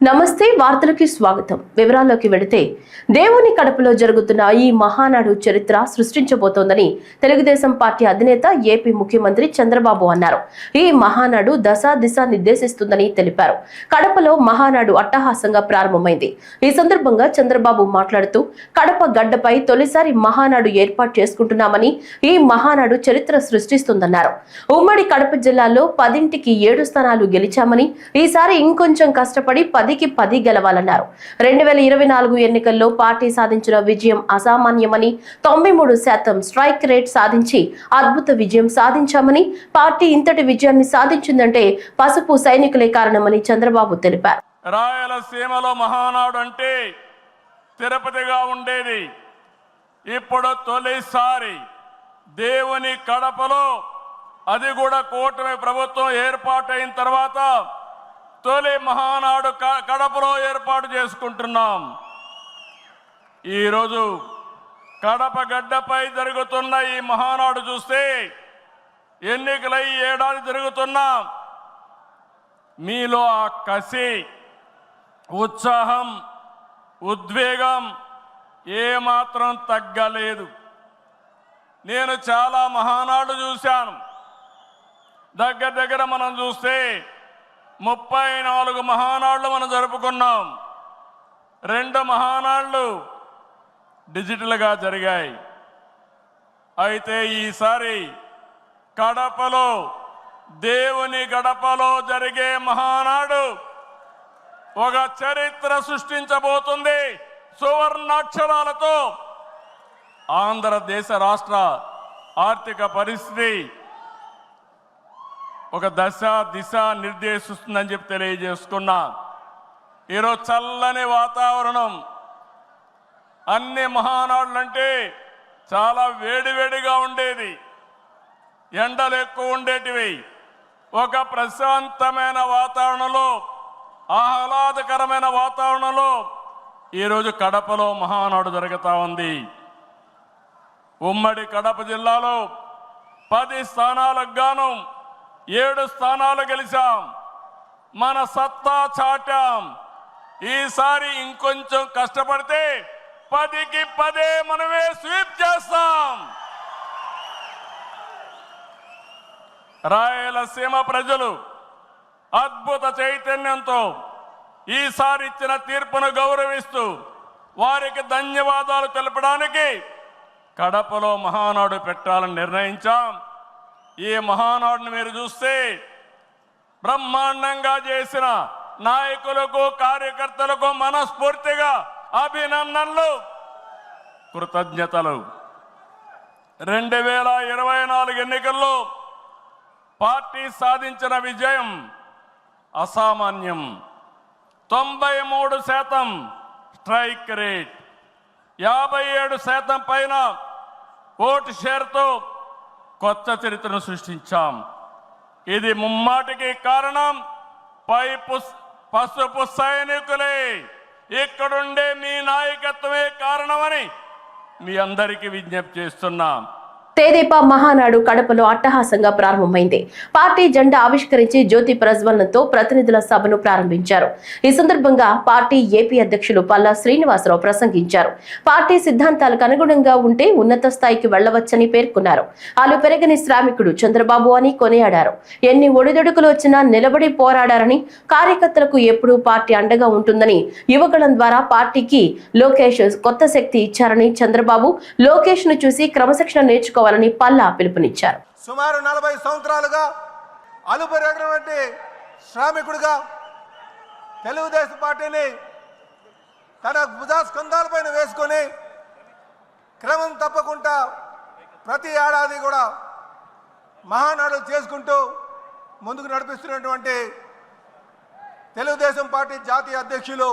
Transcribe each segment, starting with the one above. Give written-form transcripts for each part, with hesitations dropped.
నమస్తే వార్తలకి స్వాగతం. వివరాల్లోకి వెళితే దేవుని కడపలో జరుగుతున్న ఈ మహానాడు చరిత్ర సృష్టించబోతోందని తెలుగుదేశం పార్టీ అధినేత ఏపీ ముఖ్యమంత్రి చంద్రబాబు అన్నారు. ఈ మహానాడు దిశ నిర్దేశిస్తుందని తెలిపారు. కడపలో మహానాడు అట్టహాసంగా ప్రారంభమైంది. ఈ సందర్భంగా చంద్రబాబు మాట్లాడుతూ కడప గడ్డపై తొలిసారి మహానాడు ఏర్పాటు చేసుకుంటున్నామని, ఈ మహానాడు చరిత్ర సృష్టిస్తుందన్నారు. ఉమ్మడి కడప జిల్లాలో 10కి 7 స్థానాలు గెలిచామని, ఈసారి ఇంకొంచెం కష్టపడి 10కి 10 గెలవాలన్నారు. 2024 ఎన్నికల్లో పార్టీ సాధించిన విజయం అసామాన్యమని, 93% స్ట్రైక్ రేట్ సాధించి అద్భుత విజయం సాధించామని, పార్టీ ఇంతటి విజయాన్ని సాధించిందంటే పసుపు సైనికులే కారణమని చంద్రబాబు తెలిపారు. రాయలసీమలో మహానాడు అంటే తిరుపతిగా ఉండేది. ఇప్పుడు తొలిసారి దేవుని కడపలో, అది కూడా కూటమి ప్రభుత్వం ఏర్పాటైన తర్వాత తొలి మహానాడు కడపలో ఏర్పాటు చేసుకుంటున్నాం. ఈరోజు కడప గడ్డపై జరుగుతున్న ఈ మహానాడు చూస్తే ఎన్నికలై ఏడాది జరుగుతున్నా మీలో ఆ కసి, ఉత్సాహం, ఉద్వేగం ఏమాత్రం తగ్గలేదు. నేను చాలా మహానాడు చూశాను. దగ్గర మనం చూస్తే 34 మహానాళ్ళు మనం జరుపుకున్నాం. 2 మహానాళ్ళు డిజిటల్గా జరిగాయి. అయితే ఈసారి కడపలో, దేవుని గడపలో జరిగే మహానాడు ఒక చరిత్ర సృష్టించబోతుంది. సువర్ణాక్షరాలతో ఆంధ్రదేశ రాష్ట్ర ఆర్థిక పరిస్థితి ఒక దిశ నిర్దేశిస్తుందని చెప్పి తెలియజేసుకున్నా. ఈరోజు చల్లని వాతావరణం. అన్ని మహానాడులంటే చాలా వేడివేడిగా ఉండేది, ఎండలు ఎక్కువ ఉండేటివి. ఒక ప్రశాంతమైన వాతావరణంలో, ఆహ్లాదకరమైన వాతావరణంలో ఈరోజు కడపలో మహానాడు జరుగుతూ ఉంది. ఉమ్మడి కడప జిల్లాలో 10 స్థానాలకు గాను 7 స్థానాలు గెలిచాం. మన సత్తా చాటాం. ఈసారి ఇంకొంచెం కష్టపడితే 10కి 10 మనమే స్వీప్ చేస్తాం. రాయలసీమ ప్రజలు అద్భుత చైతన్యంతో ఈసారి ఇచ్చిన తీర్పును గౌరవిస్తూ వారికి ధన్యవాదాలు తెలపడానికి కడపలో మహానాడు పెట్టాలని నిర్ణయించాం. ఈ మహానాడుని మీరు చూస్తే బ్రహ్మాండంగా చేసిన నాయకులకు, కార్యకర్తలకు మనస్ఫూర్తిగా అభినందనలు, కృతజ్ఞతలు. 2024 ఎన్నికల్లో పార్టీ సాధించిన విజయం అసామాన్యం. 93% స్ట్రైక్ రేట్, 57% పైన ఓటు షేర్తో కొత్త చరిత్రను సృష్టించాం. ఇది ముమ్మాటికి కారణం పసుపు సైనికులే. ఇక్కడుండే మీ నాయకత్వమే కారణమని మీ అందరికీ విజ్ఞప్తి చేస్తున్నాం. తెదేపా మహానాడు కడపలో అట్టహాసంగా ప్రారంభమైంది. పార్టీ జెండా ఆవిష్కరించి జ్యోతి ప్రజ్వలనతో ప్రతినిధుల సభను ప్రారంభించారు. ఈ సందర్భంగా పార్టీ ఏపీ అధ్యక్షులు పల్లా శ్రీనివాసరావు ప్రసంగించారు. పార్టీ సిద్ధాంతాలకు అనుగుణంగా ఉంటే ఉన్నత స్థాయికి వెళ్లవచ్చని పేర్కొన్నారు. అలు పెరగని శ్రామికుడు చంద్రబాబు అని కొనియాడారు. ఎన్ని ఒడిదొడుకులు వచ్చినా నిలబడి పోరాడారని, కార్యకర్తలకు ఎప్పుడూ పార్టీ అండగా ఉంటుందని, యువకులం ద్వారా పార్టీకి లోకేష్ కొత్త శక్తి ఇచ్చారని, చంద్రబాబు లోకేష్ ను చూసి క్రమశిక్షణ నేర్చుకోవాలి పల్లా పిలుపునిచ్చారు. సుమారు 40 సంవత్సరాలుగా అలుపెరగినటువంటి శ్రామికుడిగా తెలుగుదేశం పార్టీని తన భుజస్కంధాలపైన వేసుకొని క్రమం తప్పకుండా ప్రతి ఏడాది కూడా మహానాడు చేసుకుంటూ ముందుకు నడిపిస్తున్నటువంటి తెలుగుదేశం పార్టీ జాతీయ అధ్యక్షులు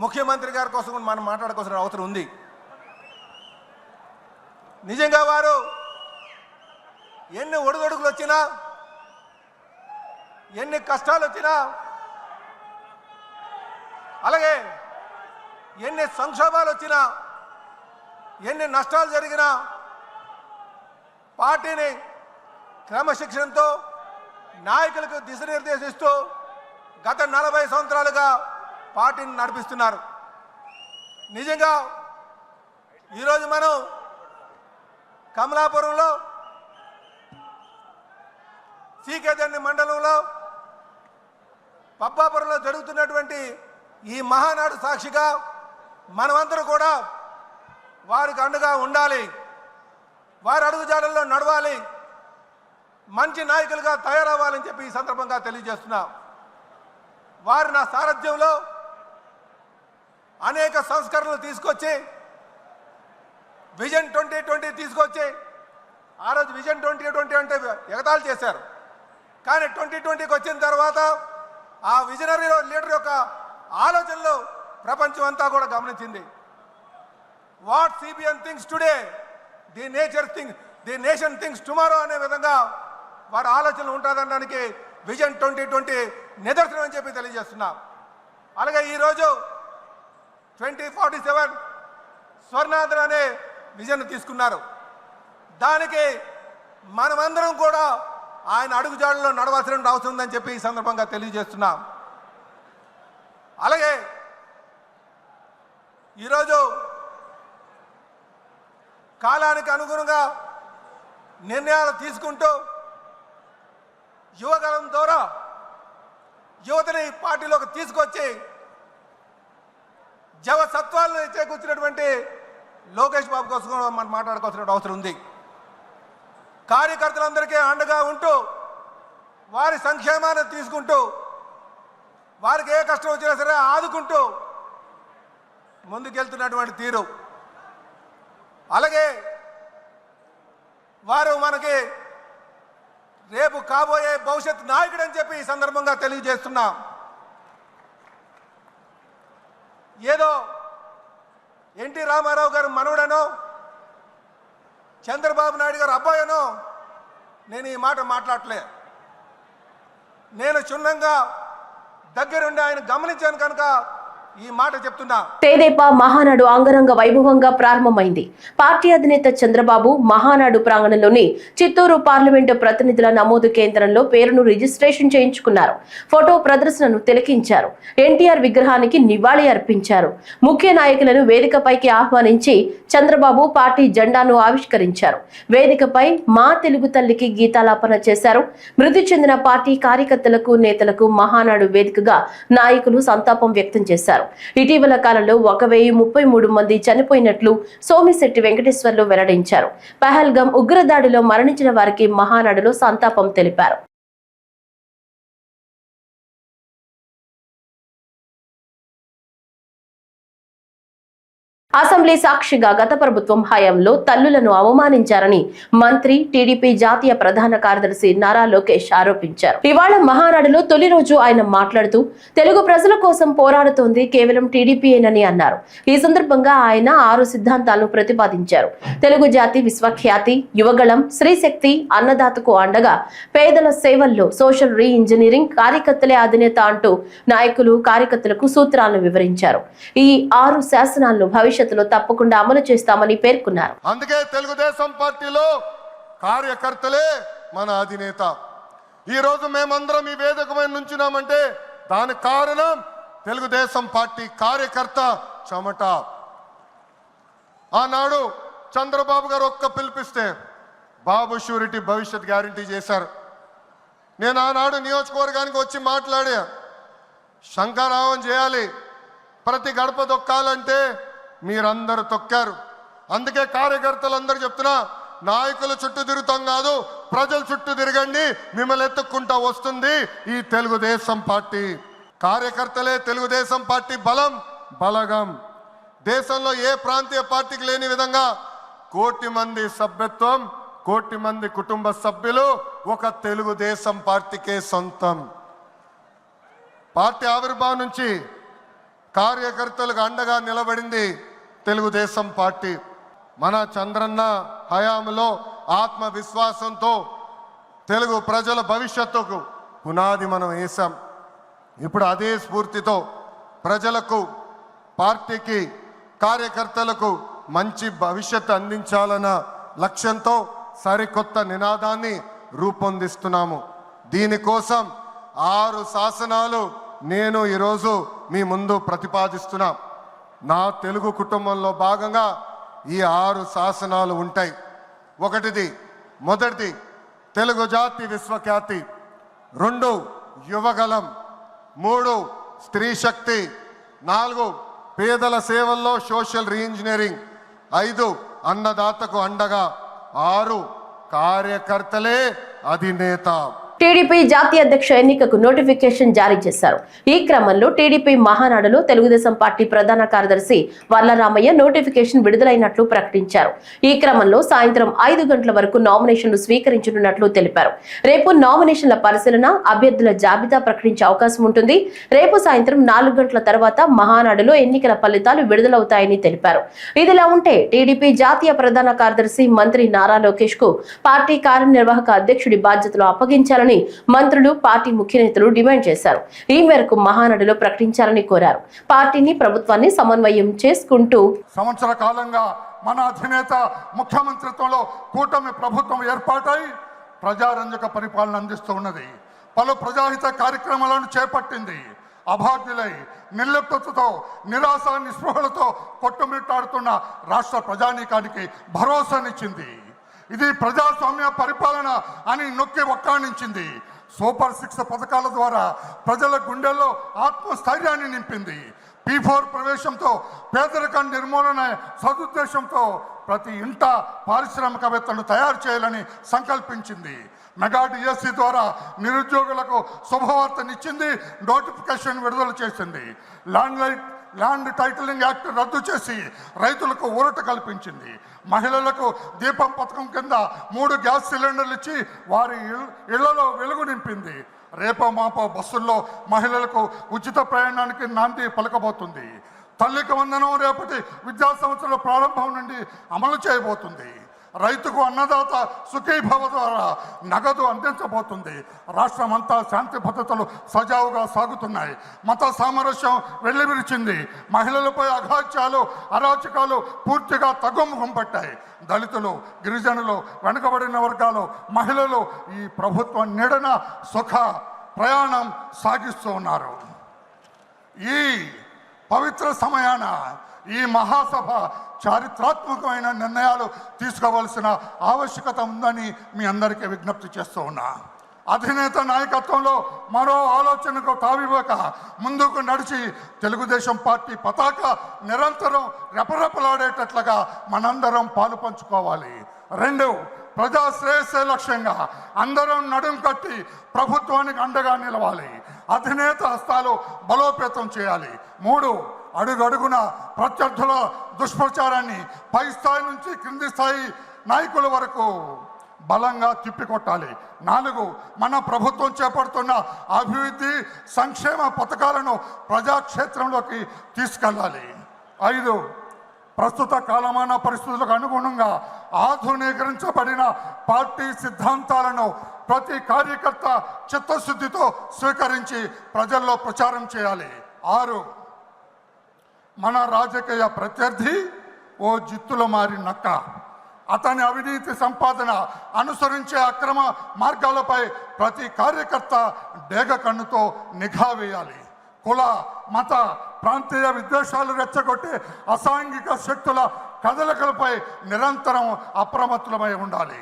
ముఖ్యమంత్రి గారి కోసం మనం మాట్లాడుకోవాల్సిన అవసరం ఉంది. నిజంగా వారు ఎన్ని ఒడిదొడుకులు వచ్చినా, ఎన్ని కష్టాలు వచ్చినా, అలాగే ఎన్ని సంక్షోభాలు వచ్చినా, ఎన్ని నష్టాలు జరిగినా పార్టీని క్రమశిక్షణతో నాయకులకు దిశనిర్దేశిస్తూ గత 40 సంవత్సరాలుగా పార్టీని నడిపిస్తున్నారు. నిజంగా ఈరోజు మనం కమలాపురంలో సీకేదండి మండలంలో పబ్బాపురంలో జరుగుతున్నటువంటి ఈ మహానాడు సాక్షిగా మనమందరూ కూడా వారికి అండగా ఉండాలి, వారి అడుగుజాడల్లో నడవాలి, మంచి నాయకులుగా తయారవ్వాలని చెప్పి ఈ సందర్భంగా తెలియజేస్తున్నా. వారు నా సారథ్యంలో అనేక సంస్కరణలు తీసుకొచ్చి విజన్ 2020 తీసుకొచ్చి, ఆ రోజు విజన్ 2020 అంటే ఎగతాళి చేశారు. కానీ 2020కి వచ్చిన తర్వాత ఆ విజనరీ లీడర్ యొక్క ఆలోచనలు ప్రపంచం అంతా కూడా గమనించింది. What CBN things today the nation things tomorrow అనే విధంగా వారి ఆలోచనలు ఉంటుందనడానికి విజన్ 2020 నిదర్శనం అని చెప్పి తెలియజేస్తున్నాం. అలాగే ఈరోజు 2047 స్వర్ణాంధ్ర అనే విజన్ తీసుకున్నారు. దానికి మనమందరం కూడా ఆయన అడుగుజాడల్లో నడవాల్సిన అవసరం ఉందని చెప్పి ఈ సందర్భంగా తెలియజేస్తున్నాం. అలాగే ఈరోజు కాలానికి అనుగుణంగా నిర్ణయాలు తీసుకుంటూ యువగలం ద్వారా యువతని పార్టీలోకి తీసుకొచ్చి జవసత్వాలను చేకూర్చినటువంటి లోకేష్ బాబు కోసం మనం మాట్లాడుకోవాల్సిన అవసరం ఉంది. కార్యకర్తలందరికీ అండగా ఉంటూ వారి సంక్షేమాన్ని తీసుకుంటూ వారికి ఏ కష్టం వచ్చినా సరే ఆదుకుంటూ ముందుకెళ్తున్నటువంటి తీరు, అలాగే వారు మనకి రేపు కాబోయే భవిష్యత్ నాయకుడు అని చెప్పి ఈ సందర్భంగా తెలియజేస్తున్నాం. ఏదో ఎన్టీ రామారావు గారు మనవడనో చంద్రబాబు నాయుడు గారు అబ్బాయనో నేను ఈ మాట మాట్లాడలే. నేను క్షుణ్ణంగా దగ్గరుండి ఆయన గమనించాను కనుక ఈ మాట చెప్తున్నా. తెదేపా మహానాడు అంగరంగ వైభవంగా ప్రారంభమైంది. పార్టీ అధినేత చంద్రబాబు మహానాడు ప్రాంగణంలోని చిత్తూరు పార్లమెంటు ప్రతినిధుల నమోదు కేంద్రంలో పేరును రిజిస్ట్రేషన్ చేయించుకున్నారు. ఫోటో ప్రదర్శనను తిలకించారు. ఎన్టీఆర్ విగ్రహానికి నివాళి అర్పించారు. ముఖ్య నాయకులను వేదికపైకి ఆహ్వానించి చంద్రబాబు పార్టీ జెండాను ఆవిష్కరించారు. వేదికపై మా తెలుగు తల్లికి గీతాలాపన చేశారు. మృతి చెందిన పార్టీ కార్యకర్తలకు నేతలకు మహానాడు వేదికగా నాయకులు సంతాపం వ్యక్తం చేశారు. ఇటీవల కాలంలో 1033 మంది చనిపోయినట్లు సోమిశెట్టి వెంకటేశ్వర్లు వెల్లడించారు. పహల్గాం ఉగ్రదాడిలో మరణించిన వారికి మహానాడులో సంతాపం తెలిపారు. అసెంబ్లీ సాక్షిగా గత ప్రభుత్వం హయాంలో తల్లులను అవమానించారని మంత్రి టీడీపీ జాతీయ ప్రధాన కార్యదర్శి నారా లోకేష్ ఆరోపించారు. ఇవాళ మహానాడులో తొలి రోజు ఆయన మాట్లాడుతూ తెలుగు ప్రజల కోసం పోరాడుతోంది కేవలం టీడీపీయేనని అన్నారు. ఈ సందర్భంగా ఆయన 6 సిద్ధాంతాలను ప్రతిపాదించారు. తెలుగు జాతి విశ్వఖ్యాతి, యువగళం, స్త్రీశక్తి, అన్నదాతకు అండగా, పేదల సేవల్లో సోషల్ రీ ఇంజనీరింగ్, కార్యకర్తలే అధినేత అంటూ నాయకులు కార్యకర్తలకు సూత్రాలను వివరించారు. ఈ 6 శాసనాలను భవిష్యత్తులో తప్పకుండా అమలు చేస్తామని పేర్కొన్నారు. అందుకే తెలుగుదేశం పార్టీలో కార్యకర్తలే మన అధినేత. ఈ రోజు మేమందరం ఈ వేదిక మీద నుంచున్నామంటే దానికి కారణం తెలుగుదేశం పార్టీ కార్యకర్త చెమట. ఆనాడు చంద్రబాబు గారు ఒక్క పిలిపిస్తే బాబు షూరిటీ భవిష్యత్ గ్యారంటీ చేశారు. నేను ఆనాడు నియోజకవర్గానికి వచ్చి మాట్లాడా, శంకరావం చేయాలి, ప్రతి గడప తొక్కాలంటే మీరందరూ తొక్కారు. అందుకే కార్యకర్తలందరూ చెప్తున్నా, నాయకుల చుట్టూ తిరుగుతాం కాదు, ప్రజల చుట్టూ తిరగండి, మిమ్మల్ని ఎత్తుక్కుంటా వస్తుంది ఈ తెలుగుదేశం పార్టీ. కార్యకర్తలే తెలుగుదేశం పార్టీ బలం, బలగం. దేశంలో ఏ ప్రాంతీయ పార్టీకి లేని విధంగా 1 కోటి మంది సభ్యత్వం, 1 కోటి మంది కుటుంబ సభ్యులు ఒక తెలుగుదేశం పార్టీకే సొంతం. పార్టీ ఆవిర్భావం నుంచి కార్యకర్తలకు అండగా నిలబడింది తెలుగుదేశం పార్టీ. మన చంద్రన్న హయాంలో ఆత్మవిశ్వాసంతో తెలుగు ప్రజల భవిష్యత్తుకు పునాది మనం వేశాం. ఇప్పుడు అదే స్ఫూర్తితో ప్రజలకు, పార్టీకి, కార్యకర్తలకు మంచి భవిష్యత్తు అందించాలన్న లక్ష్యంతో సరికొత్త నినాదాన్ని రూపొందిస్తున్నాము. దీనికోసం 6 శాసనాలు నేను ఈరోజు మీ ముందు ప్రతిపాదిస్తున్నా. నా తెలుగు కుటుంబంలో భాగంగా ఈ 6 శాసనాలు ఉంటాయి. మొదటిది తెలుగు జాతి విశ్వఖ్యాతి, 2 యువగలం, 3 స్త్రీ శక్తి, 4 పేదల సేవల్లో సోషల్ రీఇంజనీరింగ్, 5 అన్నదాతకు అండగా, 6 కార్యకర్తలే అధినేత. టీడీపీ జాతీయ అధ్యక్ష ఎన్నికకు నోటిఫికేషన్ జారీ చేశారు. ఈ క్రమంలో టీడీపీ మహానాడులో తెలుగుదేశం పార్టీ ప్రధాన కార్యదర్శి వర్లరామయ్య నోటిఫికేషన్ విడుదలైనట్లు ప్రకటించారు. ఈ క్రమంలో సాయంత్రం 5 గంటల వరకు నామినేషన్లు స్వీకరించనున్నట్లు తెలిపారు. రేపు నామినేషన్ల పరిశీలన, అభ్యర్థుల జాబితా ప్రకటించే అవకాశం ఉంటుంది. రేపు సాయంత్రం 4 గంటల తర్వాత మహానాడులో ఎన్నికల ఫలితాలు విడుదలవుతాయని తెలిపారు. ఇదిలా ఉంటే టీడీపీ జాతీయ ప్రధాన కార్యదర్శి మంత్రి నారా లోకేష్ కు పార్టీ కార్యనిర్వాహక అధ్యక్షుడి బాధ్యతలు అప్పగించాలని మంత్రులు, పార్టీ ముఖ్య నేతలు డిమాండ్ చేశారు. ఈ మేరకు మహానాడులో ప్రకటించాలని కోరారు. పార్టీని, ప్రభుత్వాన్ని సమన్వయం చేసుకుంటూ సంవత్సర కాలంగా మన అధినేత ముఖ్యమంత్రిత్వంలో కూటమి ప్రభుత్వం ఏర్పాటై ప్రజారంజక పరిపాలన అందిస్తూ ఉన్నది. పలు ప్రజాహిత కార్యక్రమాలను చేపట్టింది. అభాగ్యులై నిర్లిప్తతతో, నిరాశ నిస్పృహలతో కొట్టుమిట్టాడుతున్న రాష్ట్ర ప్రజానీకానికి భరోసానిచ్చింది. ఇది ప్రజాస్వామ్య పరిపాలన అని నొక్కి ఒక్కాణించింది. సూపర్ 6 పథకాల ద్వారా ప్రజల గుండెల్లో ఆత్మస్థైర్యాన్ని నింపింది. P4 ప్రవేశంతో పేదరికం నిర్మూలన సదుద్దేశంతో ప్రతి ఇంట పారిశ్రామికవేత్తలను తయారు చేయాలని సంకల్పించింది. మెగా డిఎస్సి ద్వారా నిరుద్యోగులకు శుభవార్తనిచ్చింది. నోటిఫికేషన్ విడుదల చేసింది. ల్యాండ్ టైటిలింగ్ యాక్ట్ రద్దు చేసి రైతులకు ఊరట కల్పించింది. మహిళలకు దీపం పథకం కింద 3 గ్యాస్ సిలిండర్లు ఇచ్చి వారి ఇళ్లలో వెలుగు నింపింది. రేపో మాపో బస్సుల్లో మహిళలకు ఉచిత ప్రయాణానికి నాంది పలకబోతుంది. తల్లికి వందనం రేపటి విద్యా సంవత్సరం ప్రారంభం నుండి అమలు చేయబోతుంది. రైతుకు అన్నదాత సుఖీభవ ద్వారా నగదు అందించబోతుంది. రాష్ట్రమంతా శాంతి భద్రతలు సజావుగా సాగుతున్నాయి. మత సామరస్యం వెల్లివిరిచింది. మహిళలపై అఘాత్యాలు, అరాచకాలు పూర్తిగా తగ్గుముఖం పట్టాయి. దళితులు, గిరిజనులు, వెనుకబడిన వర్గాలు, మహిళలు ఈ ప్రభుత్వం నీడన సుఖ ప్రయాణం సాగిస్తూ ఉన్నారు. ఈ పవిత్ర సమయాన ఈ మహాసభ చారిత్రాత్మకమైన నిర్ణయాలు తీసుకోవాల్సిన ఆవశ్యకత ఉందని మీ అందరికీ విజ్ఞప్తి చేస్తూ ఉన్నా. అధినేత నాయకత్వంలో మరో ఆలోచనకు తావివ్వక ముందుకు నడిచి తెలుగుదేశం పార్టీ పతాక నిరంతరం రెపరెపలాడేటట్లుగా మనందరం పాలు పంచుకోవాలి. 2 ప్రజా శ్రేయస్సే లక్ష్యంగా అందరం నడుం కట్టి ప్రభుత్వానికి అండగా నిలవాలి. అధినేత హస్తాలు బలోపేతం చేయాలి. 3 అడుగడుగున ప్రత్యర్థుల దుష్ప్రచారాన్ని పై స్థాయి నుంచి క్రింది స్థాయి నాయకుల వరకు బలంగా తిప్పికొట్టాలి. 4 మన ప్రభుత్వం చేపడుతున్న అభివృద్ధి సంక్షేమ పథకాలను ప్రజాక్షేత్రంలోకి తీసుకెళ్ళాలి. 5 ప్రస్తుత కాలమాన పరిస్థితులకు అనుగుణంగా ఆధునీకరించబడిన పార్టీ సిద్ధాంతాలను ప్రతి కార్యకర్త చిత్తశుద్ధితో స్వీకరించి ప్రజల్లో ప్రచారం చేయాలి. 6 మన రాజకీయ ప్రత్యర్థి ఓ జిత్తుల మారి నక్క. అతని అవినీతి సంపాదన, అనుసరించే అక్రమ మార్గాలపై ప్రతి కార్యకర్త డేగ కన్నుతో నిఘా వేయాలి. కుల, మత, ప్రాంతీయ విద్వేషాలు రెచ్చగొట్టే అసాంఘిక శక్తుల కదలికలపై నిరంతరం అప్రమత్తులమై ఉండాలి.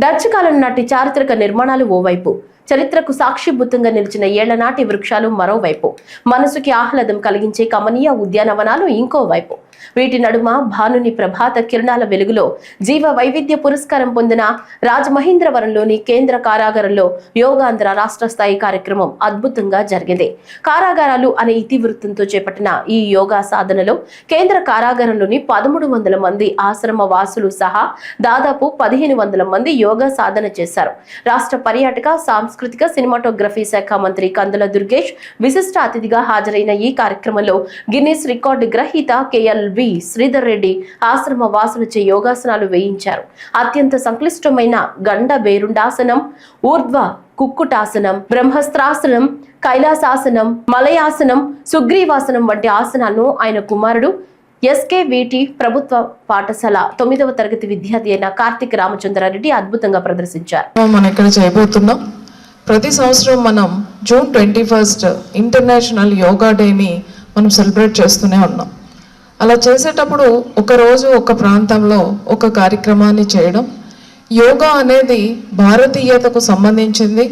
డచ్ కాలం నాటి చారిత్రక నిర్మాణాలు ఓవైపు, చరిత్రకు సాక్షిభూతంగా నిలిచిన ఏళ్లనాటి వృక్షాలు మరోవైపు, మనసుకి ఆహ్లాదం కలిగించే కమనీయ ఉద్యానవనాలు ఇంకోవైపు. వీటి నడుమ భానుని ప్రభాత కిరణాల వెలుగులో జీవ వైవిధ్య పురస్కారం పొందిన రాజమహేంద్రవరంలోని కేంద్ర కారాగారంలో యోగాంధ్ర రాష్ట్ర స్థాయి కార్యక్రమం అద్భుతంగా జరిగింది. కారాగారాలు అనే ఇతివృత్తంతో చేపట్టిన ఈ యోగా సాధనలో కేంద్ర కారాగారంలోని 1300 మంది ఆశ్రమ వాసులు సహా దాదాపు 1500 మంది యోగా సాధన చేశారు. రాష్ట్ర పర్యాటక, సాంస్కృతిక, సినిమాటోగ్రఫీ శాఖ మంత్రి కందుల దుర్గేష్ విశిష్ట అతిథిగా హాజరైన ఈ కార్యక్రమంలో గిన్నిస్ రికార్డు గ్రహీత KLV శ్రీధర్ రెడ్డి ఆశ్రమ వాసులచే యోగాసనాలు వేయించారు. అత్యంత సంక్లిష్టమైన గండ బేరుండాసనం, ఊర్ధ్వ కుక్కుటాసనం, బ్రహ్మస్త్రాసనం, కైలాసాసనం, మలయాసనం, సుగ్రీవాసనం వంటి ఆసనాలను ఆయన కుమారుడు SKVT ప్రభుత్వ పాఠశాల 9వ తరగతి విద్యార్థి అయిన కార్తిక్ రామచంద్రారెడ్డి అద్భుతంగా ప్రదర్శించారు. మనం ఇక్కడ చేయబోతున్నాం. ప్రతి సంవత్సరం మనం జూన్ 21 ఇంటర్నేషనల్ యోగా డేని మనం సెలబ్రేట్ చేస్తూనే ఉన్నాం. అలా చేసేటప్పుడు ఒకరోజు ఒక ప్రాంతంలో ఒక కార్యక్రమాన్ని చేయడం, యోగా అనేది భారతీయతకు సంబంధించింది,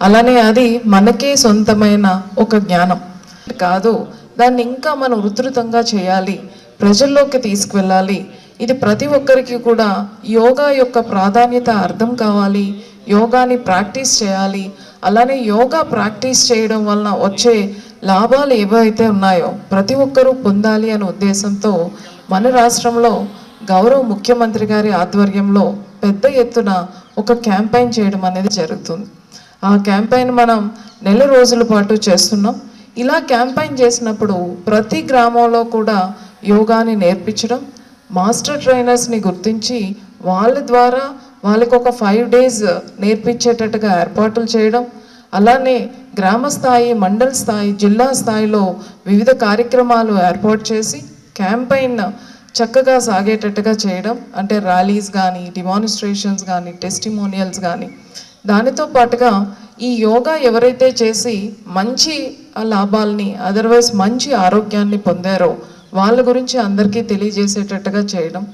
అలానే అది మనకే సొంతమైన ఒక జ్ఞానం కాదు, దాన్ని ఇంకా మనం విస్తృతంగా చేయాలి, ప్రజల్లోకి తీసుకువెళ్ళాలి. ఇది ప్రతి ఒక్కరికి కూడా యోగా యొక్క ప్రాధాన్యత అర్థం కావాలి, యోగాని ప్రాక్టీస్ చేయాలి. అలానే యోగా ప్రాక్టీస్ చేయడం వలన వచ్చే లాభాలు ఏవైతే ఉన్నాయో ప్రతి ఒక్కరూ పొందాలి అనే ఉద్దేశంతో మన రాష్ట్రంలో గౌరవ ముఖ్యమంత్రి గారి ఆధ్వర్యంలో పెద్ద ఎత్తున ఒక క్యాంపెయిన్ చేయడం అనేది జరుగుతుంది. ఆ క్యాంపెయిన్ మనం నెల రోజుల పాటు చేస్తున్నాం. ఇలా క్యాంపెయిన్ చేసినప్పుడు ప్రతి గ్రామంలో కూడా యోగాని నేర్పించడం, మాస్టర్ ట్రైనర్స్ని గుర్తించి వాళ్ళ ద్వారా వాళ్ళకి ఒక 5 days నేర్పించేటట్టుగా ఏర్పాట్లు చేయడం, అలానే గ్రామ స్థాయి, మండల స్థాయి, జిల్లా స్థాయిలో వివిధ కార్యక్రమాలు ఏర్పాటు చేసి క్యాంపెయిన్ చక్కగా సాగేటట్టుగా చేయడం, అంటే ర్యాలీస్ కానీ, డిమాన్స్ట్రేషన్స్ కానీ, టెస్టిమోనియల్స్ కానీ. దానితో పాటుగా ఈ యోగా ఎవరైతే చేసి మంచి లాభాలని, అదర్వైజ్ మంచి ఆరోగ్యాన్ని పొందారో వాళ్ళ గురించి అందరికీ తెలియజేసేటట్టుగా చేయడం,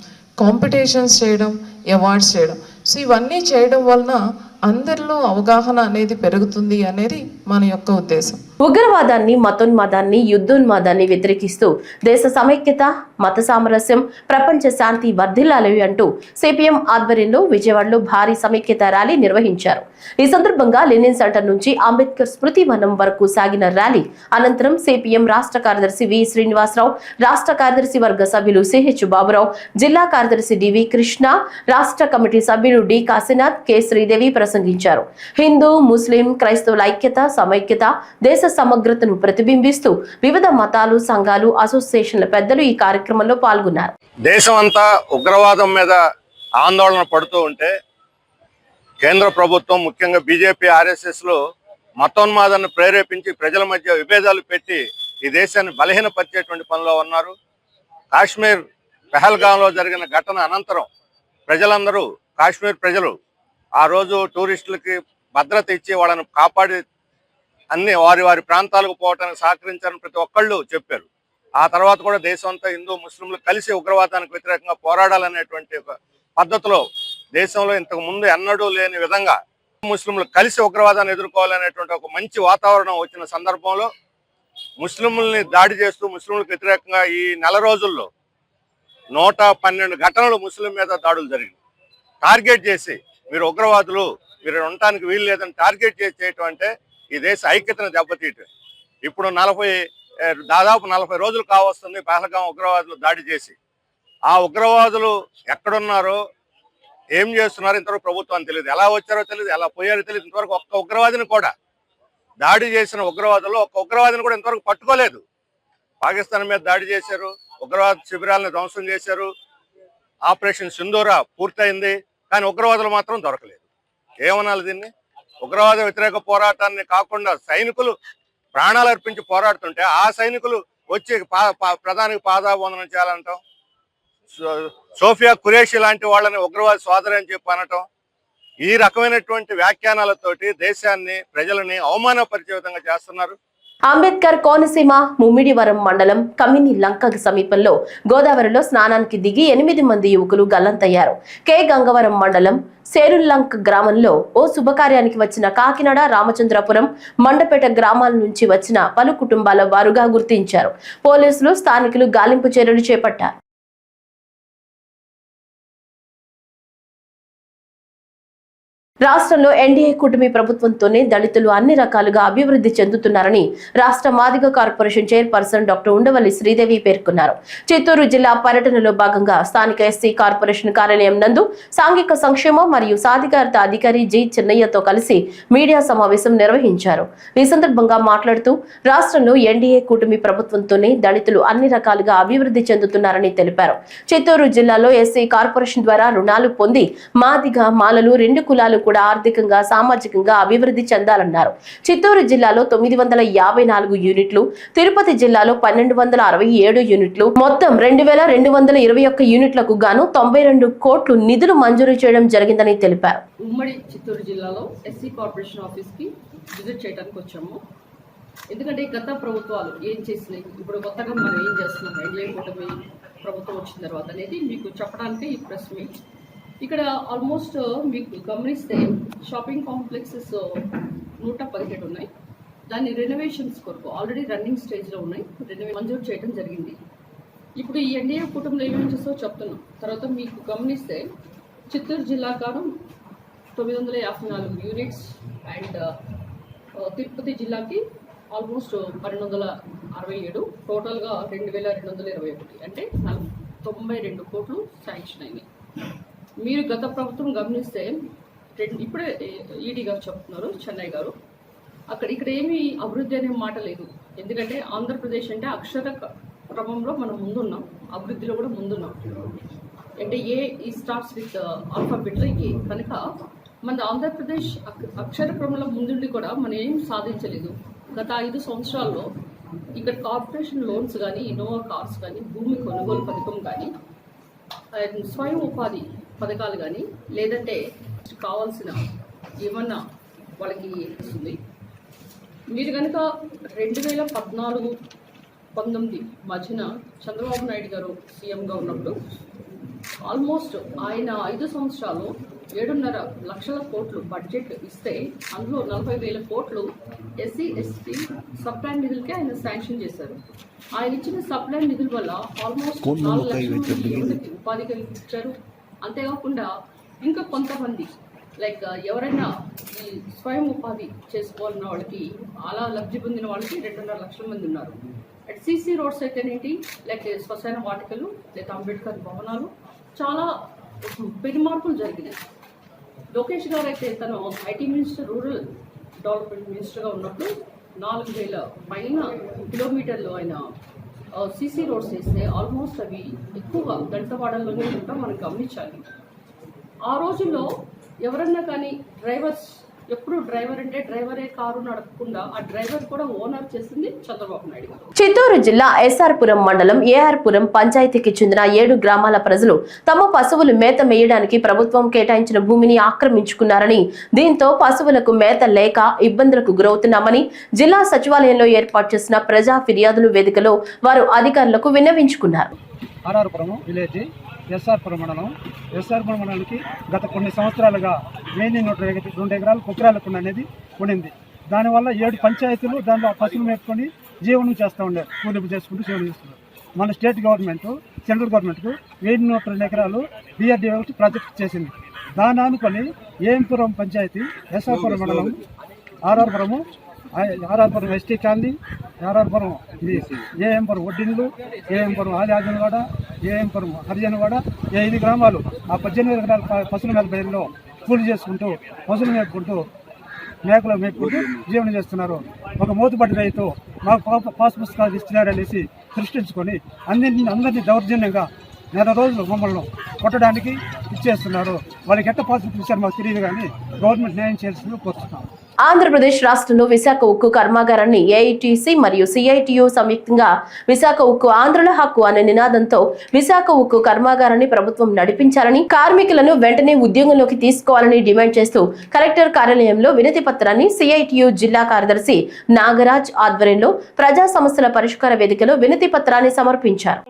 కాంపిటీషన్స్ చేయడం, అవార్డ్స్ చేయడం. సో ఇవన్నీ చేయడం వలన అందరిలో అవగాహన అనేది పెరుగుతుంది అనేది మన యొక్క ఉద్దేశం. ఉగ్రవాదాన్ని, మతోన్మాదాన్ని, యుద్ధోన్మాదాన్ని వ్యతిరేకిస్తూ దేశ సమైక్యత, మత సామరస్యం, ప్రపంచ శాంతి వర్ధిల్లాలి అంటూ సిపిఎం ఆధ్వర్యంలో విజయవాడలో భారీ సమైక్యత ర్యాలీ నిర్వహించారు. ఈ సందర్భంగా లెనిన్ సెంటర్ నుంచి అంబేద్కర్ స్మృతి వనం వరకు సాగిన ర్యాలీ అనంతరం సిపిఎం రాష్ట్ర కార్యదర్శి వి శ్రీనివాసరావు, రాష్ట్ర కార్యదర్శి వర్గ సభ్యులు సిహెచ్ బాబురావు, జిల్లా కార్యదర్శి డివి కృష్ణ, రాష్ట్ర కమిటీ సభ్యులు డి కాశీనాథ్, కె శ్రీదేవి ప్రసంగించారు. హిందూ, ముస్లిం, క్రైస్తవుల ఐక్యత, సమైక్యత, దేశ సమగ్రతను ప్రతిబింబిస్తూ వివిధ మతాలు, సంఘాలు, అసోసియేషన్ల పెద్దలు ఈ కార్యక్రమంలో పాల్గొన్నారు. దేశం అంతా ఉగ్రవాదం మీద ఆందోళన పడుతూ ఉంటే కేంద్ర ప్రభుత్వం, ముఖ్యంగా బీజేపీ, ఆర్ఎస్ఎస్లు మతోన్మాదాన్ని ప్రేరేపించి ప్రజల మధ్య విభేదాలు పెట్టి ఈ దేశాన్ని బలహీనపరిచేటువంటి పనిలో ఉన్నారు. కాశ్మీర్ పెహల్గాంలో జరిగిన ఘటన అనంతరం ప్రజలందరూ, కాశ్మీర్ ప్రజలు ఆ రోజు టూరిస్టులకి భద్రత ఇచ్చి వాళ్ళని కాపాడి అన్ని వారి వారి ప్రాంతాలకు పోవడానికి సహకరించారని ప్రతి ఒక్కళ్ళు చెప్పారు. ఆ తర్వాత కూడా దేశం అంతా హిందూ, ముస్లింలు కలిసి ఉగ్రవాదానికి వ్యతిరేకంగా పోరాడాలనేటువంటి ఒక పద్ధతిలో దేశంలో ఇంతకు ముందు ఎన్నడూ లేని విధంగా ముస్లింలు కలిసి ఉగ్రవాదాన్ని ఎదుర్కోవాలనేటువంటి ఒక మంచి వాతావరణం వచ్చిన సందర్భంలో ముస్లింలని దాడి చేస్తూ ముస్లింలకు వ్యతిరేకంగా ఈ నెల రోజుల్లో 112 ఘటనలు ముస్లిం మీద దాడులు జరిగింది. టార్గెట్ చేసి మీరు ఉగ్రవాదులు, మీరు ఉండటానికి వీలు లేదని టార్గెట్ చేసి చేయటం అంటే ఈ దేశ ఐక్యతను దెబ్బతీయటం. ఇప్పుడు దాదాపు 40 రోజులు కావస్తుంది పహల్గాం ఉగ్రవాదులు దాడి చేసి. ఆ ఉగ్రవాదులు ఎక్కడున్నారో, ఏం చేస్తున్నారో ఇంతవరకు ప్రభుత్వానికి తెలియదు. ఎలా వచ్చారో తెలియదు, ఎలా పోయారో తెలియదు. ఇంతవరకు ఒక్క ఉగ్రవాదిని కూడా, దాడి చేసిన ఉగ్రవాదులు ఒక్క ఉగ్రవాదిని కూడా ఇంతవరకు పట్టుకోలేదు. పాకిస్తాన్ మీద దాడి చేశారు, ఉగ్రవాద శిబిరాలను ధ్వంసం చేశారు, ఆపరేషన్ సింధూర పూర్తయింది, కానీ ఉగ్రవాదులు మాత్రం దొరకలేదు. ఏమనాలి దీన్ని? ఉగ్రవాద వ్యతిరేక పోరాటాన్ని కాకుండా సైనికులు ప్రాణాలు అర్పించి పోరాడుతుంటే ఆ సైనికులు వచ్చి ప్రధానికి పాదాబంధనం చేయాలంటాం, సోఫియా ఖురేషి లాంటి వాళ్ళని ఉగ్రవాద సోదరి అని చెప్పి అనటం, ఈ రకమైనటువంటి వ్యాఖ్యానాలతోటి దేశాన్ని, ప్రజలని అవమానపరిచే విధంగా చేస్తున్నారు. అంబేద్కర్ కోనసీమ ముమ్మిడివరం మండలం కమిని లంక సమీపంలో గోదావరిలో స్నానానికి దిగి 8 మంది యువకులు గల్లంతయ్యారు. కె గంగవరం మండలం సేరుల్లంక్ గ్రామంలో ఓ శుభకార్యానికి వచ్చిన కాకినాడ, రామచంద్రపురం, మండపేట గ్రామాల నుంచి వచ్చిన పలు కుటుంబాల వారుగా గుర్తించారు. పోలీసులు, స్థానికులు గాలింపు చర్యలు చేపట్టారు. రాష్ట్రంలో ఎన్డీఏ కూటమి ప్రభుత్వంతోనే దళితులు అన్ని రకాలుగా అభివృద్ధి చెందుతున్నారని రాష్ట్ర Madiga corporation chairperson doctor Undavalli Sridevi పేర్కొన్నారు. చిత్తూరు జిల్లా పర్యటనలో భాగంగా స్థానిక ఎస్సీ కార్పొరేషన్ కార్యాలయం నందు సాంఘిక సంక్షేమం మరియు సాధికారత అధికారి జి చిన్నయ్యతో కలిసి మీడియా సమావేశం నిర్వహించారు. ఈ సందర్భంగా మాట్లాడుతూ రాష్ట్రంలో ఎన్డీఏ కూటమి ప్రభుత్వంతోనే దళితులు అన్ని రకాలుగా అభివృద్ధి చెందుతున్నారని తెలిపారు. చిత్తూరు జిల్లాలో ఎస్సీ కార్పొరేషన్ ద్వారా రుణాలు పొంది మాదిగ, మాలలు 2 కులాలు కూడా ఆర్థికంగా సామాజికంగా అభివృద్ధి చెందాలన్నారు. చిత్తూరు జిల్లాలో 954 యూనిట్లు, తిరుపతి జిల్లాలో 1267 యూనిట్లు, మొత్తం 2221 యూనిట్లకు గాను 92 కోట్లు నిధులు మంజూరు చేయడం జరిగిందని తెలిపారు. ఉమ్మడి చిత్తూరు జిల్లాలో ఎస్సీ కార్పొరేషన్ ఆఫీస్ కి విజిట్ చేయడానికి వచ్చాము. ఎందుకంటే గత ప్రభుత్వాలు ఏం చేసినాయి, ఇప్పుడు కొత్తగా మనం ఏం చేస్తున్నాం, ఎన్డీఏ కూటమి ప్రభుత్వం వచ్చిన తర్వాత అనేది మీకు చెప్పడానికి ఈ ప్రెస్ మీట్. ఇక్కడ ఆల్మోస్ట్ మీకు గమనిస్తే షాపింగ్ కాంప్లెక్సెస్ 117 ఉన్నాయి. దాని రెనోవేషన్స్ కొరకు ఆల్రెడీ రన్నింగ్ స్టేజ్లో ఉన్నాయి, మంజూరు చేయడం జరిగింది. ఇప్పుడు ఈ ఎన్డీఏ కూటమిలో ఏమేమి చేస్తో చెప్తున్నాం. తర్వాత మీకు గమనిస్తే చిత్తూరు జిల్లా గాను 954 యూనిట్స్ అండ్ తిరుపతి జిల్లాకి ఆల్మోస్ట్ 1267, టోటల్గా 2221, అంటే 92 కోట్లు శాంక్షన్ అయినాయి. మీరు గత ప్రభుత్వం గమనిస్తే ఇప్పుడే ఈడీ గారు చెప్తున్నారు, చెన్నై గారు, ఇక్కడ ఏమీ అభివృద్ధి అనే మాట లేదు. ఎందుకంటే ఆంధ్రప్రదేశ్ అంటే అక్షర క్రమంలో మనం ముందున్నాం, అభివృద్ధిలో కూడా ముందున్నాం. అంటే ఈ స్టార్ట్స్ విత్ ఆల్ఫాబెట్లో ఏ కనుక మన ఆంధ్రప్రదేశ్ అక్షర క్రమంలో ముందుండి కూడా మనం ఏం సాధించలేదు. గత 5 సంవత్సరాల్లో ఇక్కడ కార్పొరేషన్ లోన్స్ కానీ, ఇన్నోవా కార్స్ కానీ, భూమి కొనుగోలు పథకం కానీ, స్వయం ఉపాధి పథకాలు కానీ, లేదంటే కావాల్సిన ఏమన్నా వాళ్ళకి ఇస్తుంది. మీరు కనుక 2014-19 మధ్యన చంద్రబాబు నాయుడు గారు సీఎంగా ఉన్నప్పుడు ఆల్మోస్ట్ ఆయన 5 సంవత్సరాలు 7.5 లక్షల కోట్లు బడ్జెట్ ఇస్తే అందులో 40,000 కోట్లు ఎస్సీ ఎస్టీ సప్లాన్ నిధులకే ఆయన శాంక్షన్ చేశారు. ఆయన ఇచ్చిన సప్లాన్ నిధుల వల్ల ఆల్మోస్ట్ 4 లక్షల మంది ఉపాధి కల్పించారు. అంతేకాకుండా ఇంకా కొంతమంది లైక్ ఎవరైనా ఈ స్వయం ఉపాధి చేసుకోవాలన్న వాళ్ళకి అలా లబ్ధి పొందిన వాళ్ళకి 2.5 లక్షల మంది ఉన్నారు. అట్ సీసీ రోడ్స్ అయితేనేంటి, లేకపోతే శ్మశాన వాటికలు, లేదా అంబేద్కర్ భవనాలు, చాలా పెను మార్పులు జరిగినాయి. లోకేష్ గారు అయితే తను ఐటీ మినిస్టర్, రూరల్ డెవలప్మెంట్ మినిస్టర్గా ఉన్నప్పుడు 4,000 పైన కిలోమీటర్లు ఆయన సీసీ రోడ్స్ వేస్తే ఆల్మోస్ట్ అవి ఎక్కువగా దంతవాడల్లోనే ఉంటా మనం గమనించాలి. ఆ రోజుల్లో ఎవరన్నా కానీ డ్రైవర్స్, ఎప్పుడు డ్రైవర్ అంటే డ్రైవరే కారు నడపకుండా ఆ డ్రైవర్ కూడా ఓనర్ చేసింది చంద్రబాబు నాయుడు గారు. చిత్తూరు జిల్లా ఎస్ఆర్పురం మండలం ఏఆర్పురం పంచాయతీకి చెందిన 7 గ్రామాల ప్రజలు తమ పశువులు మేత మేయడానికి ప్రభుత్వం కేటాయించిన భూమిని ఆక్రమించుకున్నారని, దీంతో పశువులకు మేత లేక ఇబ్బందులకు గురవుతున్నామని జిల్లా సచివాలయంలో ఏర్పాటు చేసిన ప్రజా ఫిర్యాదులు వేదికలో వారు అధికారులకు విన్నవించుకున్నారు. ఎస్ఆర్పురం మండలానికి గత కొన్ని సంవత్సరాలుగా 1,102 ఎకరాలు కుక్కరాలకు అనేది ఉండింది. దానివల్ల 7 పంచాయతీలు దానిలో పశువులు మేపుకొని జీవనం చేస్తూ ఉన్నారు, కూలింపు చేసుకుంటూ జీవనం చేస్తున్నారు. మన స్టేట్ గవర్నమెంట్, సెంట్రల్ గవర్నమెంట్కు 1,102 ఎకరాలు BRDO ప్రాజెక్ట్ చేసింది. దాని అనుకొని ఏఎంపురం పంచాయతీ, ఎస్ఆర్పురం మండలం, ఆర్ఆర్పురం ఎస్టీ కాలనీ, ఆర్ఆర్పురం ఇది ఏఎంపురం ఒడ్డిన్లు, ఏఎంపురం ఆదివాడ, ఏఎంపురం హరిజనవాడ, 5 గ్రామాలు ఆ 18 ఎకరాల పశువుల మేత బయలులో కూలి చేసుకుంటూ పశువులు మేపుకుంటూ మేకలు మేపుకుంటూ జీవనం చేస్తున్నారు. ఒక మూతుబడి రైతు మాకు పాస్ పుస్తకాలు ఇస్తున్నారనేసి సృష్టించుకొని అందరినీ దౌర్జన్యంగా 4 రోజులు మమ్మల్ని కొట్టడానికి ఇచ్చేస్తున్నారు. వాళ్ళకి ఎట్ట పాస్ ఇచ్చారు మాకు తెలియదు, కానీ గవర్నమెంట్ న్యాయం చేయాల్సింది కోరుతున్నాం. ఆంధ్రప్రదేశ్ రాష్ట్రంలో విశాఖ ఉక్కు కర్మాగారాన్ని ఏఐటీసీ మరియు సిఐటియు సంయుక్తంగా విశాఖ ఉక్కు ఆంధ్రుల హక్కు అనే నినాదంతో విశాఖ ఉక్కు కర్మాగారాన్ని ప్రభుత్వం నడిపించాలని, కార్మికులను వెంటనే ఉద్యోగంలోకి తీసుకోవాలని డిమాండ్ చేస్తూ కలెక్టర్ కార్యాలయంలో వినతి పత్రాన్ని సిఐటియు జిల్లా కార్యదర్శి నాగరాజ్ ఆధ్వర్యంలో ప్రజా సమస్యల పరిష్కార వేదికలో వినతి పత్రాన్ని సమర్పించారు.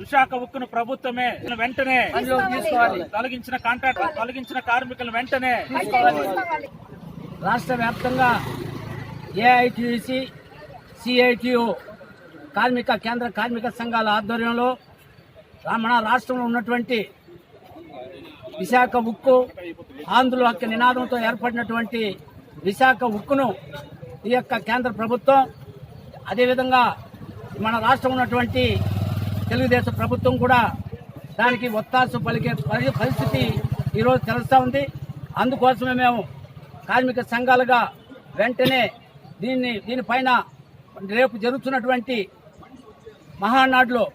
విశాఖ ఉక్కును ప్రభుత్వమే వెంటనే తొలగించిన కాంట్రాక్ట్, తొలగించిన కార్మికులను వెంటనే రాష్ట్ర వ్యాప్తంగా ఏఐటీసీ, సిఐటియు కేంద్ర కార్మిక సంఘాల ఆధ్వర్యంలో మన రాష్ట్రంలో ఉన్నటువంటి విశాఖ ఉక్కు ఆంధ్రుల హక్కు నినాదంతో ఏర్పడినటువంటి విశాఖ ఉక్కును ఈ యొక్క కేంద్ర ప్రభుత్వం, అదేవిధంగా మన రాష్ట్రం ఉన్నటువంటి తెలుగుదేశం ప్రభుత్వం కూడా దానికి ఒత్తాసు పలికే పరిస్థితి ఈరోజు తెలుస్తూ ఉంది. అందుకోసమే మేము కార్మిక సంఘాలుగా వెంటనే దీనిపైన రేపు జరుగుతున్నటువంటి మహానాడులో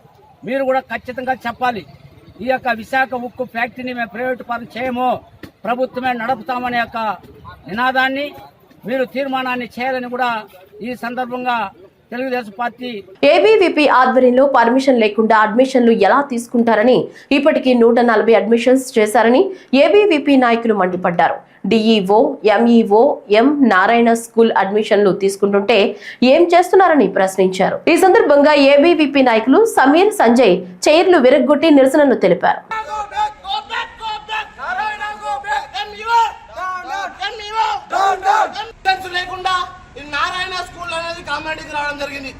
మీరు కూడా ఖచ్చితంగా చెప్పాలి. ఈ యొక్క విశాఖ ఉక్కు ఫ్యాక్టరీని మేము ప్రైవేటు పరం చేయము, ప్రభుత్వమే నడుపుతామనే యొక్క నినాదాన్ని మీరు తీర్మానాన్ని చేయాలని కూడా ఈ సందర్భంగా తెలుగుదేశం పార్టీ ఏబీవీపీ ఆధ్వర్యంలో పర్మిషన్ లేకుండా అడ్మిషన్లు ఎలా తీసుకుంటారని ఇప్పటికీ 140 అడ్మిషన్స్ చేశారని ఏబీవీపీ నాయకులు మండిపడ్డారు. డిఈఓ, ఎంఈఓ, ఎం నారాయణ స్కూల్ అడ్మిషన్లు తీసుకుంటుంటే ఏం చేస్తున్నారని ప్రశ్నించారు. ఈ సందర్భంగా ఏబీవీపీ నాయకులు సమీర్, సంజయ్ చైర్లు విరగ్గొట్టి నిరసనలు తెలిపారు. లేకుండా నారాయణ స్కూల్ అనేది కామారెడ్డికి రావడం జరిగింది.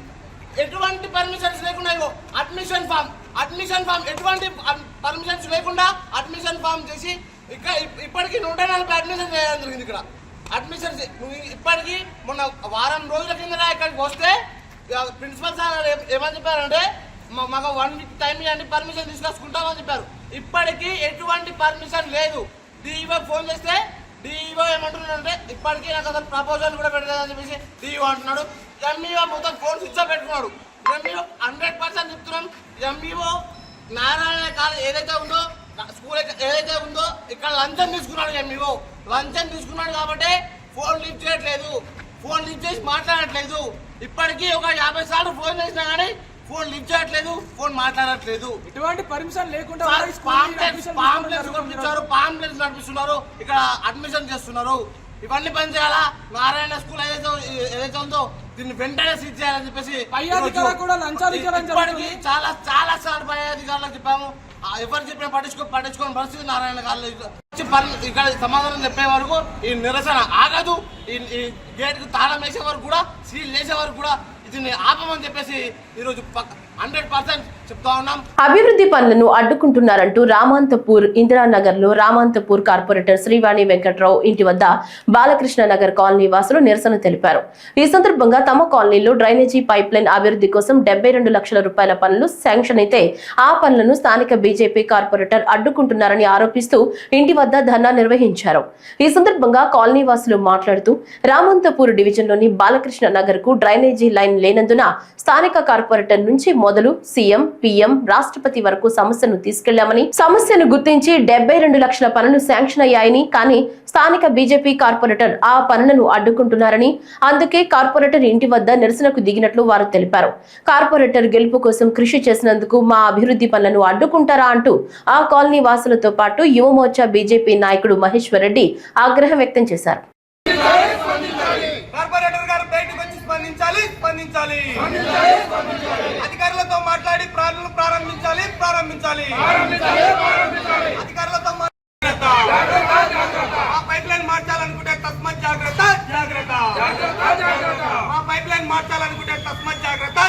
ఎటువంటి పర్మిషన్స్ లేకుండా అడ్మిషన్ ఫామ్ ఎటువంటి పర్మిషన్స్ లేకుండా అడ్మిషన్ ఫామ్ చేసి ఇప్పటికీ 140 అడ్మిషన్ చేయడం జరిగింది. ఇక్కడ అడ్మిషన్స్ ఇప్పటికీ మొన్న వారం రోజుల కింద ఇక్కడికి వస్తే ప్రిన్సిపల్ సార్ ఏమని చెప్పారంటే మాకు 1 వీక్ టైం ఇవ్వండి, పర్మిషన్ తీసుకొచ్చుకుంటామని చెప్పారు. ఇప్పటికీ ఎటువంటి పర్మిషన్ లేదు. డిఈఓ ఫోన్ చేస్తే డిఈఓ ఏమంటున్నాడంటే ఇప్పటికీ నాకు అసలు ప్రపోజల్ కూడా పెట్టలేదని చెప్పేసి డిఈఓ అంటున్నాడు. ఎంఈఓ మొత్తం ఫోన్ స్విచ్ ఆఫ్ పెట్టుకున్నాడు. ఎంఈఓ 100% చెప్తున్నాం. ఎంఈఓ నారాయణ కాలేజ్ ఏదైతే ఉందో స్కూల్ ఏదైతే ఉందో ఇక్కడ లంచం తీసుకున్నాడు. ఎంఈఓ లంచం తీసుకున్నాడు కాబట్టి ఫోన్ లిఫ్ట్ చేయట్లేదు, ఫోన్ లిఫ్ట్ చేసి మాట్లాడట్లేదు. ఇప్పటికీ ఒక 50 సార్లు ఫోన్ చేసినా కానీ ఫోన్ లిఫ్ట్ చేయట్లేదు, ఫోన్ మాట్లాడట్లేదు. ఇటువంటి పర్మిషన్ లేకుండా పాంప్లెట్స్ నడిపిస్తున్నారు, ఇక్కడ అడ్మిషన్ చేస్తున్నారు. ఇవన్నీ పని చేయాలా? నారాయణ స్కూల్ ఏదైతే ఉందో దీన్ని వెంటనే సీజ్ చేయాలని చెప్పేసి ఇప్పటికీ చాలా సార్లు పై అధికారులకు చెప్పాము. ఎవరు చెప్పినా పట్టించుకోని పరిస్థితి నారాయణ కాలేజ్. ఇక్కడ సమాధానం చెప్పే వరకు ఈ నిరసన ఆగదు. ఈ గేట్ కు తాళం వేసే వరకు కూడా, సీల్ చేసే వరకు కూడా దీన్ని ఆపమని చెప్పేసి ఈరోజు 100% చెప్తా ఉన్నాం. అభివృద్ధి పనులను అడ్డుకుంటున్నారంటూ రామాంతపూర్ ఇందిరానగర్ లో రామాంతపూర్ కార్పొరేటర్ శ్రీవాణి వెంకట్రావు ఇంటి వద్ద బాలకృష్ణ నగర్ కాలనీ వాసులు నిరసన తెలిపారు. ఈ సందర్భంగా తమ కాలనీలో డ్రైనేజీ పైప్ లైన్ అభివృద్ధి కోసం 72 లక్షల రూపాయల పనులు శాంక్షన్ అయితే ఆ పనులను స్థానిక బీజేపీ కార్పొరేటర్ అడ్డుకుంటున్నారని ఆరోపిస్తూ ఇంటి వద్ద ధర్నా నిర్వహించారు. ఈ సందర్భంగా కాలనీ వాసులు మాట్లాడుతూ రామాంతపూర్ డివిజన్లోని బాలకృష్ణ నగర్ కు డ్రైనేజీ లైన్ లేనందున స్థానిక కార్పొరేటర్ నుంచి మొదలు సీఎం, పీఎం, రాష్ట్రపతి వరకు సమస్యను తీసుకెళ్లామని, సమస్యను గుర్తించి 72 లక్షల పనులు శాంక్షన్ అయ్యాయని, కానీ స్థానిక బీజేపీ కార్పొరేటర్ ఆ పనులను అడ్డుకుంటున్నారని, అందుకే కార్పొరేటర్ ఇంటి వద్ద నిరసనకు దిగినట్లు వారు తెలిపారు. కార్పొరేటర్ గెలుపు కోసం కృషి చేసినందుకు మా అభివృద్ధి పనులను అడ్డుకుంటారా అంటూ ఆ కాలనీ వాసులతో పాటు యువమోర్చా బీజేపీ నాయకుడు మహేశ్వర్ రెడ్డి ఆగ్రహం వ్యక్తం చేశారు. కార్పొరేటర్ గారు బయటకు వచ్చి స్పందించాలి. అధికారులతో మాట్లాడి పనులు ప్రారంభించాలి. అధికారులతో మా పైప్ లైన్ మార్చాలనుకుంటే తస్మత్ జాగ్రత్త. మా పైప్ లైన్ మార్చాలనుకుంటే తస్మత్ జాగ్రత్త.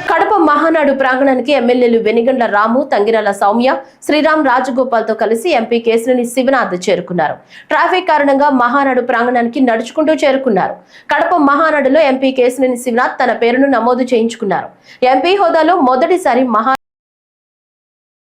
కడప మహానాడు ప్రాంగణానికి ఎమ్మెల్యేలు వెనిగండ్ల రాము, తంగిరాల సౌమ్య, శ్రీరామ్, రాజగోపాల్ తో కలిసి ఎంపీ కేశినేని శివనాథ్ చేరుకున్నారు. ట్రాఫిక్ కారణంగా మహానాడు ప్రాంగణానికి నడుచుకుంటూ చేరుకున్నారు. కడప మహానాడులో ఎంపీ కేశినేని శివనాథ్ తన పేరును నమోదు చేయించుకున్నారు. ఎంపీ హోదాలో మొదటిసారి